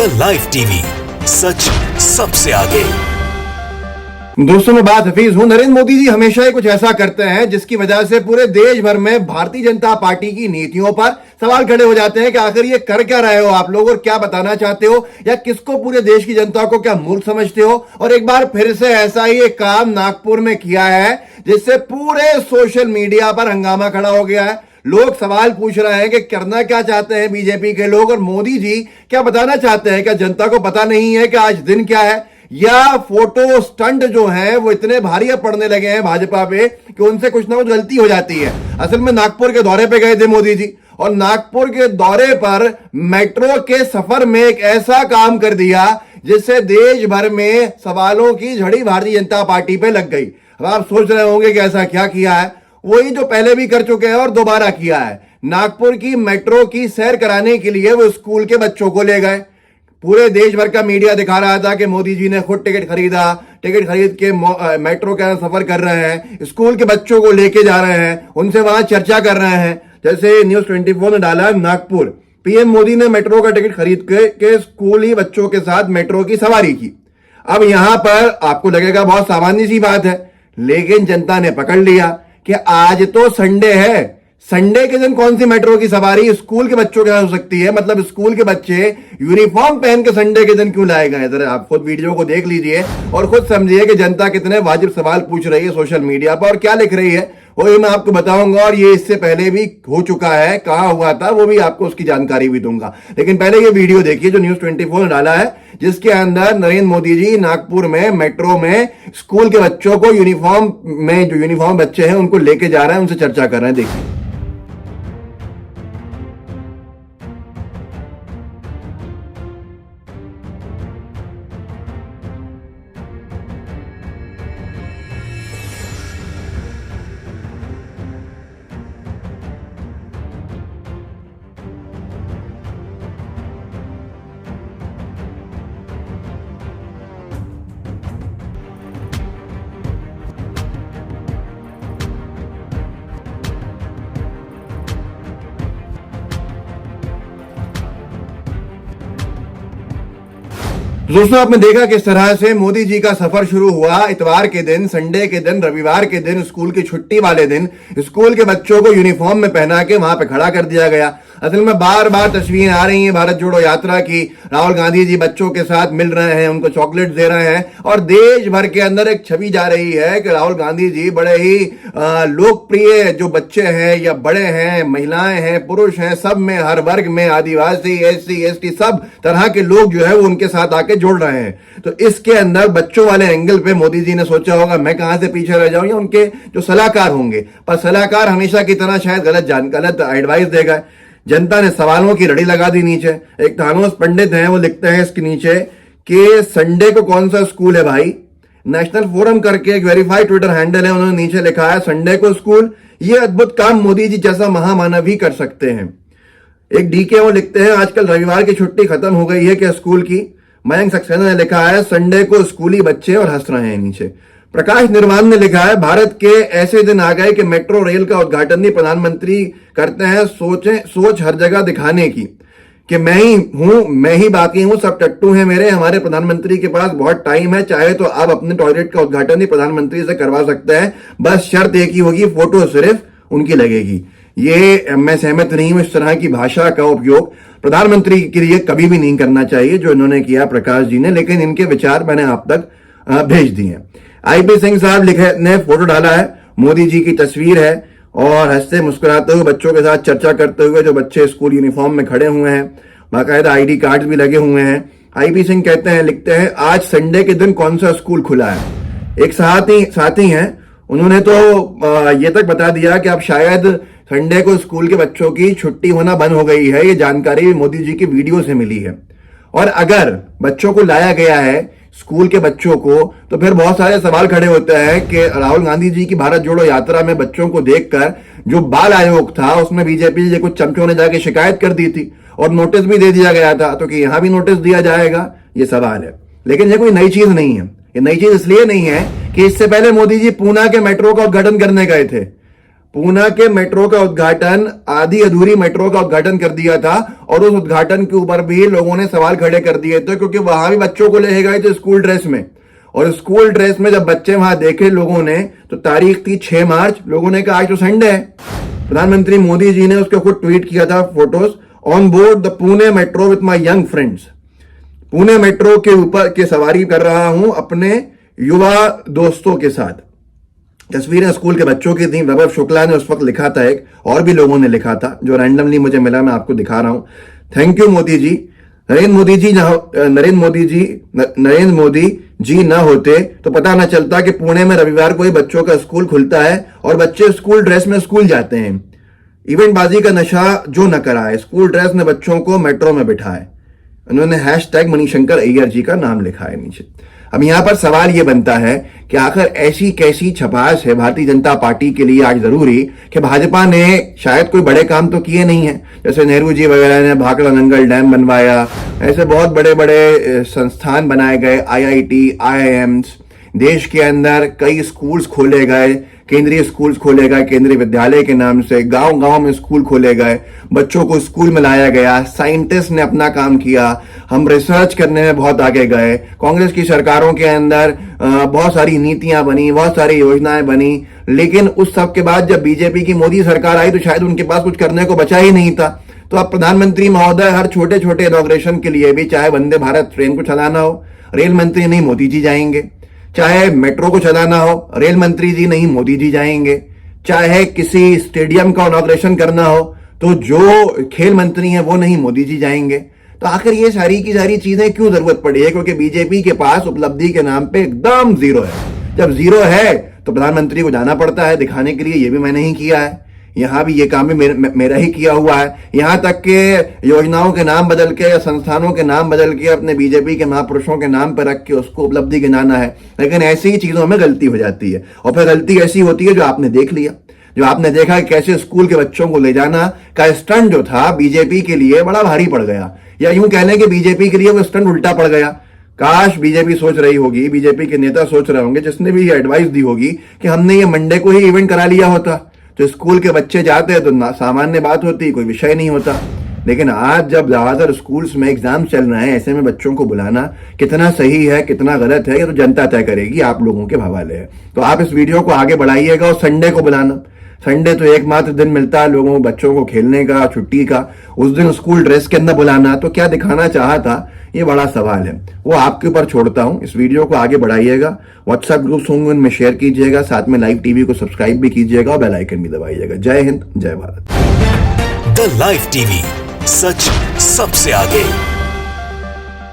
The live TV, सच सबसे आगे। दोस्तों, मैं बात हफीज हूं। नरेंद्र मोदी जी हमेशा ही कुछ ऐसा करते हैं जिसकी वजह से पूरे देश भर में भारतीय जनता पार्टी की नीतियों पर सवाल खड़े हो जाते हैं कि आखिर ये कर क्या रहे हो आप लोग और क्या बताना चाहते हो, या किसको, पूरे देश की जनता को क्या मूर्ख समझते हो। और एक बार फिर से ऐसा ही एक काम नागपुर में किया है जिससे पूरे सोशल मीडिया पर हंगामा खड़ा हो गया है। लोग सवाल पूछ रहे हैं कि करना क्या चाहते हैं बीजेपी के लोग, और मोदी जी क्या बताना चाहते हैं। क्या जनता को पता नहीं है कि आज दिन क्या है, या फोटो स्टंट जो है वो इतने भारी पड़ने लगे हैं भाजपा पे कि उनसे कुछ ना कुछ गलती हो जाती है। असल में नागपुर के दौरे पे गए थे मोदी जी, और नागपुर के दौरे पर मेट्रो के सफर में एक ऐसा काम कर दिया जिससे देश भर में सवालों की झड़ी भारतीय जनता पार्टी पे लग गई। अब आप सोच रहे होंगे कि ऐसा क्या किया है, वही जो पहले भी कर चुके हैं और दोबारा किया है। नागपुर की मेट्रो की सैर कराने के लिए वो स्कूल के बच्चों को ले गए। पूरे देश भर का मीडिया दिखा रहा था कि मोदी जी ने खुद टिकट खरीदा, टिकट खरीद के मेट्रो का सफर कर रहे हैं, स्कूल के बच्चों को लेके जा रहे हैं, उनसे वहां चर्चा कर रहे हैं। जैसे न्यूज 24 ने डाला, नागपुर पीएम मोदी ने मेट्रो का टिकट खरीद के स्कूली बच्चों के साथ मेट्रो की सवारी की। अब यहां पर आपको लगेगा बहुत सामान्य सी बात है, लेकिन जनता ने पकड़ लिया कि आज तो संडे है, संडे के दिन कौन सी मेट्रो की सवारी स्कूल के बच्चों के साथ हो सकती है। मतलब स्कूल के बच्चे यूनिफॉर्म पहन के संडे के दिन क्यों लाए गए। जरा आप खुद वीडियो को देख लीजिए और खुद समझिए कि जनता कितने वाजिब सवाल पूछ रही है सोशल मीडिया पर और क्या लिख रही है, वही मैं आपको बताऊंगा। और ये इससे पहले भी हो चुका है, कहां हुआ था वो भी आपको उसकी जानकारी भी दूंगा। लेकिन पहले ये वीडियो देखिए जो न्यूज 24 ने डाला है, जिसके अंदर नरेंद्र मोदी जी नागपुर में मेट्रो में स्कूल के बच्चों को यूनिफॉर्म में, जो यूनिफॉर्म बच्चे हैं उनको लेके जा रहे हैं, उनसे चर्चा कर रहे हैं। देखिए। दोस्तों, आपने देखा किस तरह से मोदी जी का सफर शुरू हुआ। इतवार के दिन, संडे के दिन, रविवार के दिन, स्कूल की छुट्टी वाले दिन स्कूल के बच्चों को यूनिफॉर्म में पहना के वहां पे खड़ा कर दिया गया। असल में बार बार तस्वीरें आ रही हैं भारत जोड़ो यात्रा की। राहुल गांधी जी बच्चों के साथ मिल रहे हैं, उनको चॉकलेट दे रहे हैं, और देश भर के अंदर एक छवि जा रही है कि राहुल गांधी जी बड़े ही लोकप्रिय जो बच्चे हैं या बड़े हैं, महिलाएं हैं, पुरुष हैं, सब में, हर वर्ग में, आदिवासी, एससी, एसटी, सब तरह के लोग जो है वो उनके साथ आके जोड़ रहे हैं। तो इसके अंदर बच्चों वाले एंगल पे मोदी जी ने सोचा होगा मैं कहां से पीछे रह जाऊं, या उनके जो सलाहकार होंगे, पर सलाहकार हमेशा की तरह शायद गलत एडवाइस देगा। जनता ने सवालों की रड़ी लगा दी नीचे। एक थानोस पंडित हैं, वो लिखते हैं इसके नीचे कि संडे को कौन सा स्कूल है भाई। नेशनल फोरम करके एक वेरीफाइड ट्विटर हैंडल है, उन्होंने नीचे लिखा है संडे को स्कूल। ये अद्भुत काम मोदी जी जैसा महामानव ही कर सकते हैं। एक डीके वो लिखते हैं आजकल रविवार की छुट्टी खत्म हो गई है क्या स्कूल की। मयंक सक्सेना ने लिखा है संडे को स्कूली बच्चे, और हंस रहे हैं नीचे। प्रकाश निर्वाण ने लिखा है भारत के ऐसे दिन आ गए कि मेट्रो रेल का उद्घाटन भी प्रधानमंत्री करते हैं, सोच हर जगह दिखाने की कि मैं ही हूं, मैं ही बाकी हूं, सब टट्टू हैं मेरे। हमारे प्रधानमंत्री के पास बहुत टाइम है, चाहे तो आप अपने टॉयलेट का उद्घाटन भी प्रधानमंत्री से करवा सकते हैं, बस शर्त एक ही होगी, फोटो सिर्फ उनकी लगेगी। ये मैं सहमत नहीं हूं, इस तरह की भाषा का उपयोग प्रधानमंत्री के लिए कभी भी नहीं करना चाहिए जो इन्होंने किया प्रकाश जी ने। लेकिन इनके विचार मैंने आप तक भेज दिए हैं। आईपी सिंह साहब ने फोटो डाला है, मोदी जी की तस्वीर है, और हंसते मुस्कुराते हुए बच्चों के साथ चर्चा करते हुए जो बच्चे स्कूल यूनिफॉर्म में खड़े हुए हैं, बाकायदा आईडी कार्ड भी लगे हुए हैं। आईपी सिंह कहते हैं, लिखते हैं आज संडे के दिन कौन सा स्कूल खुला है। एक साथी हैं, उन्होंने तो ये तक बता दिया कि अब शायद संडे को स्कूल के बच्चों की छुट्टी होना बंद हो गई है। ये जानकारी मोदी जी की वीडियो से मिली है। और अगर बच्चों को लाया गया है, स्कूल के बच्चों को, तो फिर बहुत सारे सवाल खड़े होते हैं कि राहुल गांधी जी की भारत जोड़ो यात्रा में बच्चों को देखकर जो बाल आयोग था उसमें बीजेपी के कुछ चमचों ने जाके शिकायत कर दी थी और नोटिस भी दे दिया गया था, तो कि यहां भी नोटिस दिया जाएगा, ये सवाल है। लेकिन ये कोई नई चीज नहीं है। ये नई चीज इसलिए नहीं है कि इससे पहले मोदी जी पूना के मेट्रो का उद्घाटन करने गए थे। पूना के मेट्रो का उद्घाटन, आधी अधूरी मेट्रो का उद्घाटन कर दिया था और उस उद्घाटन के ऊपर भी लोगों ने सवाल खड़े कर दिए थे, क्योंकि वहां भी बच्चों को ले गए थे स्कूल ड्रेस में, और स्कूल ड्रेस में जब बच्चे वहां देखे लोगों ने, तो तारीख थी 6 मार्च। लोगों ने कहा आज तो संडे है। प्रधानमंत्री मोदी जी ने उसके खुद ट्वीट किया था photos, on board the Pune metro with my young friends. Pune metro के ऊपर के सवारी कर रहा हूं अपने युवा दोस्तों के साथ। तस्वीरें स्कूल के बच्चों की थी। वैभव शुक्ला ने उस वक्त लिखा था, एक और भी लोगों ने लिखा था, जो रैंडमली मुझे मिला, मैं आपको दिखा रहा हूं। Thank you Modi ji. नरेंद्र मोदी जी न होते तो पता न चलता कि पुणे में रविवार को ही बच्चों का स्कूल खुलता है और बच्चे स्कूल ड्रेस में स्कूल जाते हैं। इवेंट बाजी का नशा जो न कराए, स्कूल ड्रेस में बच्चों को मेट्रो में बिठाए। उन्होंने हैशटैग मणिशंकर अय्यर जी का नाम लिखा है नीचे। अब यहां पर सवाल यह बनता है कि आखिर ऐसी कैसी छपास है भारतीय जनता पार्टी के लिए आज जरूरी कि भाजपा ने शायद कोई बड़े काम तो किए नहीं है, जैसे नेहरू जी वगैरह ने भाखड़ा नंगल डैम बनवाया, ऐसे बहुत बड़े बड़े संस्थान बनाए गए, IIT, IIMs, देश के अंदर कई स्कूल्स खोले गए, केंद्रीय स्कूल्स खोले गए केंद्रीय विद्यालय के नाम से, गांव गांव में स्कूल खोले गए, बच्चों को स्कूल में लाया गया, साइंटिस्ट ने अपना काम किया, हम रिसर्च करने में बहुत आगे गए। कांग्रेस की सरकारों के अंदर बहुत सारी नीतियां बनी, बहुत सारी योजनाएं बनी, लेकिन उस सब के बाद जब बीजेपी की मोदी सरकार आई तो शायद उनके पास कुछ करने को बचा ही नहीं था। तो अब प्रधानमंत्री महोदय हर छोटे छोटे इनॉग्रेशन के लिए भी, चाहे वंदे भारत ट्रेन को चलाना हो, रेल मंत्री नहीं मोदी जी जाएंगे, चाहे मेट्रो को चलाना हो, रेल मंत्री जी नहीं मोदी जी जाएंगे, चाहे किसी स्टेडियम का इनॉग्रेशन करना हो तो जो खेल मंत्री हैं वो नहीं मोदी जी जाएंगे। तो आखिर ये सारी की सारी चीजें क्यों जरूरत पड़ी है? क्योंकि बीजेपी के पास उपलब्धि के नाम पे एकदम जीरो है। जब जीरो है तो प्रधानमंत्री को जाना पड़ता है दिखाने के लिए, ये भी मैंने ही किया है, यहां भी ये काम भी मेरा ही किया हुआ है। यहां तक के योजनाओं के नाम बदल के या संस्थानों के नाम बदल के अपने बीजेपी के महापुरुषों के नाम पर रख के उसको उपलब्धि गिनाना है। लेकिन ऐसी ही चीजों में गलती हो जाती है, और फिर गलती ऐसी होती है जो आपने देख लिया, जो आपने देखा कि कैसे स्कूल के बच्चों को ले जाना का स्टंट जो था बीजेपी के लिए बड़ा भारी पड़ गया, या यूं कह लें कि बीजेपी के लिए वो स्टंट उल्टा पड़ गया। काश बीजेपी सोच रही होगी, बीजेपी के नेता सोच रहे होंगे, जिसने भी ये एडवाइस दी होगी कि हमने ये मंडे को ही इवेंट करा लिया होता तो स्कूल के बच्चे जाते तो सामान्य बात होती, कोई विषय नहीं होता। लेकिन आज जब ज्यादातर स्कूल्स में एग्जाम चल रहे हैं, ऐसे में बच्चों को बुलाना कितना सही है कितना गलत है, ये तो जनता तय करेगी, आप लोगों के हवाले है। तो आप इस वीडियो को आगे बढ़ाइएगा और संडे को बुलाना। संडे तो एकमात्र दिन मिलता है लोगों बच्चों को खेलने का, छुट्टी का, उस दिन स्कूल ड्रेस के अंदर बुलाना तो क्या दिखाना चाहा था, ये बड़ा सवाल है। वो आपके ऊपर छोड़ता हूं। इस वीडियो को आगे बढ़ाइएगा, व्हाट्सएप ग्रुप्स होंगे उनमें शेयर कीजिएगा, साथ में लाइव टीवी को सब्सक्राइब भी कीजिएगा और बेल आइकन भी दबाइएगा। जय हिंद, जय भारत। द लाइव टीवी, सच सबसे आगे।